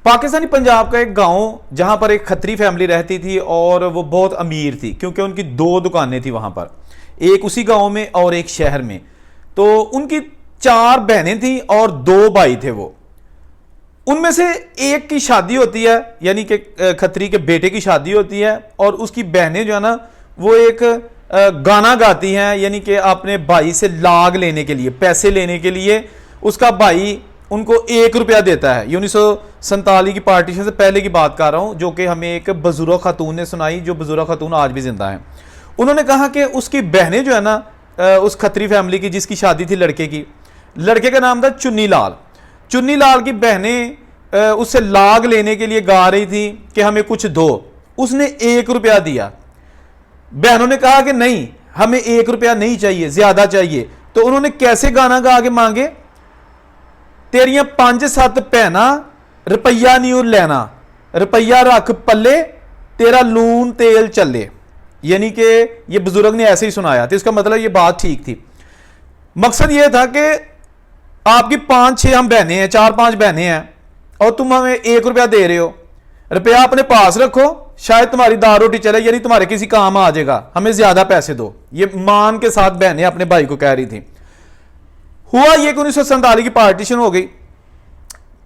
पाकिस्तानी पंजाब का एक गांव जहां पर एक खत्री फैमिली रहती थी और वो बहुत अमीर थी क्योंकि उनकी 2 दुकानें थी वहां पर, एक उसी गांव में और एक शहर में। तो उनकी 4 बहनें थी और 2 भाई थे। वो उनमें से एक की शादी होती है, यानी कि खत्री के बेटे की शादी होती है, और उसकी बहनें जो है ना वो एक गाना गाती हैं, यानी कि अपने भाई से लाग लेने के लिए, पैसे लेने के लिए उसका भाई उनको 1 रुपया देता है। 1947 की पार्टीशन से पहले की बात कर रहा हूं, जो कि हमें एक बुजुर्ग खातून ने सुनाई, जो बुजुर्ग खातून आज भी जिंदा है। उन्होंने कहा कि उसकी बहनें जो है ना, उस खत्री फैमिली की जिसकी शादी थी लड़के की, लड़के का नाम था चुन्नी लाल। चुन्नी लाल की बहनें उससे लाग लेने के लिए गा रही थी कि हमें कुछ दो। उसने 1 रुपया दिया। बहनों ने कहा कि नहीं, हमें 1 रुपया नहीं चाहिए, ज्यादा चाहिए। तो उन्होंने कैसे गाना गा के मांगे, तेरियां 5-7 भैना रुपया नहीं लेना, रुपया रख पल्ले तेरा लून तेल चले। यानी कि ये बुजुर्ग ने ऐसे ही सुनाया, तो इसका मतलब ये बात ठीक थी। मकसद ये था कि आपकी 5-6 हम बहनें हैं, 4-5 बहनें हैं, और तुम हमें 1 रुपया दे रहे हो, रुपया अपने पास रखो, शायद तुम्हारी दाल रोटी चले, यानी तुम्हारे किसी काम आ जाएगा, हमें ज्यादा पैसे दो। ये मान के साथ बहनें अपने भाई को कह रही थी। हुआ ये कि 1947 की पार्टीशन हो गई।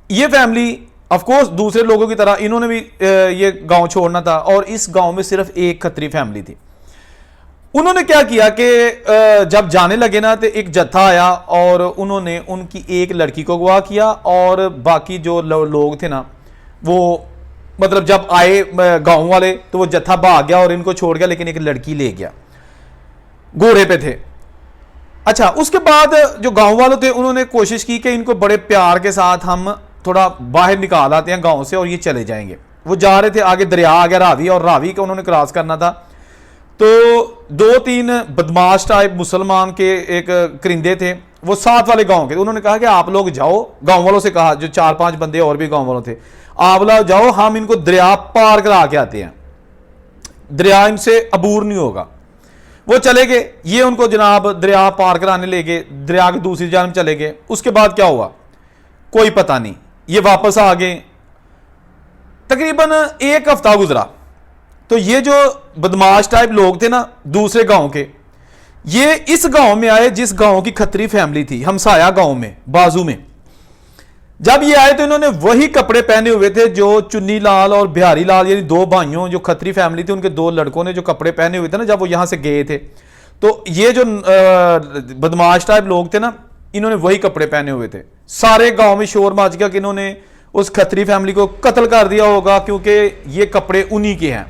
ये फैमिली ऑफ कोर्स दूसरे लोगों की तरह इन्होंने भी ये गांव छोड़ना था, और इस गांव में सिर्फ एक खत्री फैमिली थी। उन्होंने क्या किया कि जब जाने लगे ना, तो एक जत्था आया और उन्होंने उनकी एक लड़की को अगवा किया, और बाकी जो लोग थे ना, वो मतलब जब आए गांव वाले तो वो जत्था भाग गया और इनको छोड़ गया, लेकिन एक लड़की ले गया, घोड़े पे थे। अच्छा, उसके बाद जो गांव वालों थे उन्होंने कोशिश की कि इनको बड़े प्यार के साथ हम थोड़ा बाहर निकाल आते हैं गांव से और ये चले जाएंगे। वो जा रहे थे, आगे दरिया आ गया रावी, और रावी को उन्होंने क्रॉस करना था। तो 2-3 बदमाश टाइप मुसलमान के एक करिंदे थे, वो साथ वाले गांव के, उन्होंने कहा कि आप लोग जाओ, गांव वालों से कहा, जो 4-5 बंदे और भी गांव वालों थे, आप लोग जाओ, हम इनको दरिया पार करा के आते हैं, दरिया इनसे अबूर नहीं होगा। वो चले गए, ये उनको जनाब दरिया पार कराने ले गए, दरिया की दूसरी जानब चले गए। उसके बाद क्या हुआ कोई पता नहीं, ये वापस आ गए। तकरीबन 1 हफ्ता गुजरा, तो ये जो बदमाश टाइप लोग थे ना दूसरे गांव के, ये इस गांव में आए जिस गांव की खत्री फैमिली थी, हमसाया गांव में बाजू में। जब ये आए तो इन्होंने वही कपड़े पहने हुए थे जो चुन्नी लाल और बिहारी लाल, यानी 2 भाइयों जो खत्री फैमिली थी, उनके 2 लड़कों ने जो कपड़े पहने हुए थे ना जब वो यहां से गए थे। तो ये जो बदमाश टाइप लोग थे ना, इन्होंने वही कपड़े पहने हुए थे। सारे गांव में शोर मच गया कि इन्होंने उस खत्री फैमिली को कत्ल कर दिया होगा, क्योंकि ये कपड़े उन्हीं के हैं।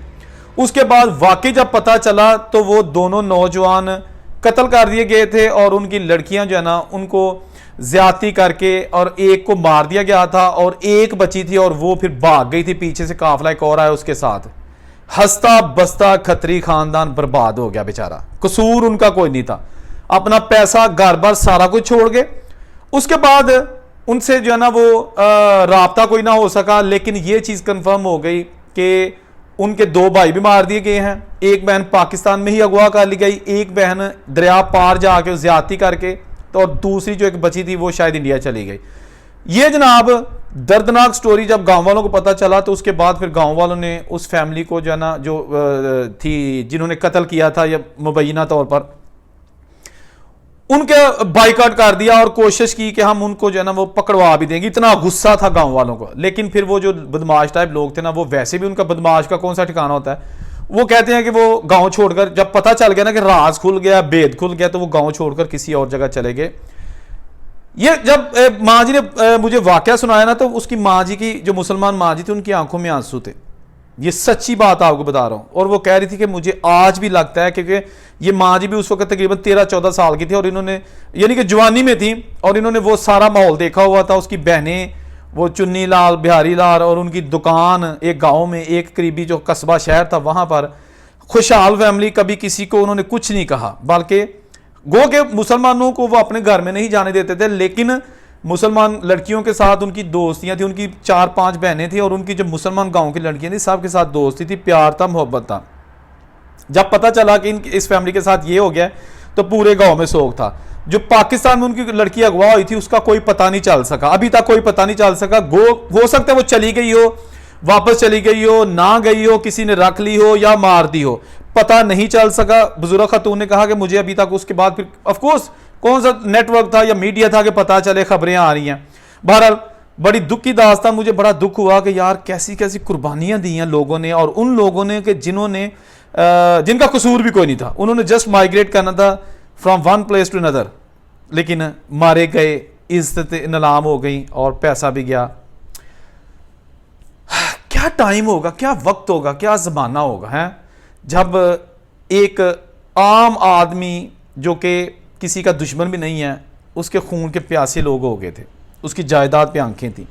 उसके बाद वाकई जब पता चला तो वो दोनों नौजवान कत्ल कर दिए गए थे, और उनकी लड़कियां जो है ना उनको ज्यादती करके और एक को मार दिया गया था, और एक बची थी और वो फिर भाग गई थी, पीछे से काफिला एक और आया उसके साथ। हंसता बसता खत्री खानदान बर्बाद हो गया बेचारा, कसूर उनका कोई नहीं था। अपना पैसा घर बार सारा कुछ छोड़ गए। उसके बाद उनसे जो है ना वो राब्ता कोई ना हो सका, लेकिन ये चीज कंफर्म हो गई कि उनके 2 भाई भी मार दिए गए हैं। एक बहन पाकिस्तान में ही अगवा कर ली गई, एक बहन दरिया पार जाके ज्यादती करके, तो और दूसरी जो एक बची थी वो शायद इंडिया चली गई। ये जनाब दर्दनाक स्टोरी जब गांव वालों को पता चला, तो उसके बाद फिर गांव वालों ने उस फैमिली को जो है ना, जो थी जिन्होंने कत्ल किया था या मुबैना तौर पर, उनके बाइकआउट कर दिया और कोशिश की कि हम उनको जो है ना वो पकड़वा भी देंगे। इतना गुस्सा था गांव वालों को। लेकिन फिर वो जो बदमाश टाइप लोग थे ना, वो वैसे भी उनका बदमाश का कौन सा ठिकाना होता है, वो कहते हैं कि वो गांव छोड़कर, जब पता चल गया ना कि राज खुल गया, भेद खुल गया, तो वो गांव छोड़कर किसी और जगह चले गए। ये जब माँ जी ने मुझे वाकया सुनाया ना, तो उसकी माँ जी की, जो मुसलमान माँ जी थी, उनकी आंखों में आंसू थे। ये सच्ची बात आपको बता रहा हूं। और वो कह रही थी कि मुझे आज भी लगता है, क्योंकि ये माँ जी भी उस वक्त तकरीबन 13-14 साल की थी, और इन्होंने यानी कि जवानी में थी, और इन्होंने वो सारा माहौल देखा हुआ था। उसकी बहनें, वो चुन्नी लाल, बिहारी लाल, और उनकी दुकान एक गांव में, एक करीबी जो कस्बा शहर था वहां पर, खुशहाल फैमिली। कभी किसी को उन्होंने कुछ नहीं कहा, बल्कि गो के मुसलमानों को वो अपने घर में नहीं जाने देते थे, लेकिन मुसलमान लड़कियों के साथ उनकी दोस्तियां थी। उनकी 4-5 बहनें थी, और उनकी जो मुसलमान गांव की लड़कियां थी, सबके साथ दोस्ती थी, प्यार था, मोहब्बत था। जब पता चला कि इस फैमिली के साथ ये हो गया, तो पूरे गांव में शोक था। जो पाकिस्तान में उनकी लड़की अगवा हुई थी उसका कोई पता नहीं चल सका, अभी तक कोई पता नहीं चल सका। हो सकता है वो चली गई हो, वापस चली गई हो, ना गई हो, किसी ने रख ली हो या मार दी हो, पता नहीं चल सका। बुजुर्ग खातून ने कहा कि मुझे अभी तक उसके बाद फिर ऑफकोर्स कौन सा नेटवर्क था या मीडिया था कि पता चले, खबरें आ रही हैं। बहरहाल बड़ी दुख की दास्तान, मुझे बड़ा दुख हुआ कि यार कैसी कैसी कुर्बानियां दी हैं लोगों ने, और उन लोगों ने कि जिन्होंने जिनका कसूर भी कोई नहीं था, उन्होंने जस्ट माइग्रेट करना था from one place to another, लेकिन मारे गए, इज्जत नीलाम हो गई और पैसा भी गया। क्या टाइम होगा, क्या वक्त होगा, क्या ज़माना होगा है जब एक आम आदमी जो कि किसी का दुश्मन भी नहीं है, उसके खून के प्यासे लोग हो गए थे, उसकी जायदाद पे आंखें थी,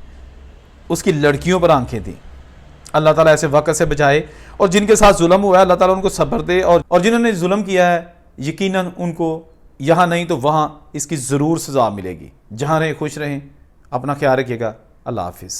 उसकी लड़कियों पर आंखें थी। अल्लाह ताला ऐसे वक्त से बचाए, और जिनके साथ जुल्म हुआ है अल्लाह ताला उनको सब्र दे, और जिन्होंने जुल्म किया है यकीनन उनको यहाँ नहीं तो वहाँ इसकी ज़रूर सज़ा मिलेगी। जहाँ रहें खुश रहें, अपना ख्याल रखिएगा। अल्लाह हाफिज़।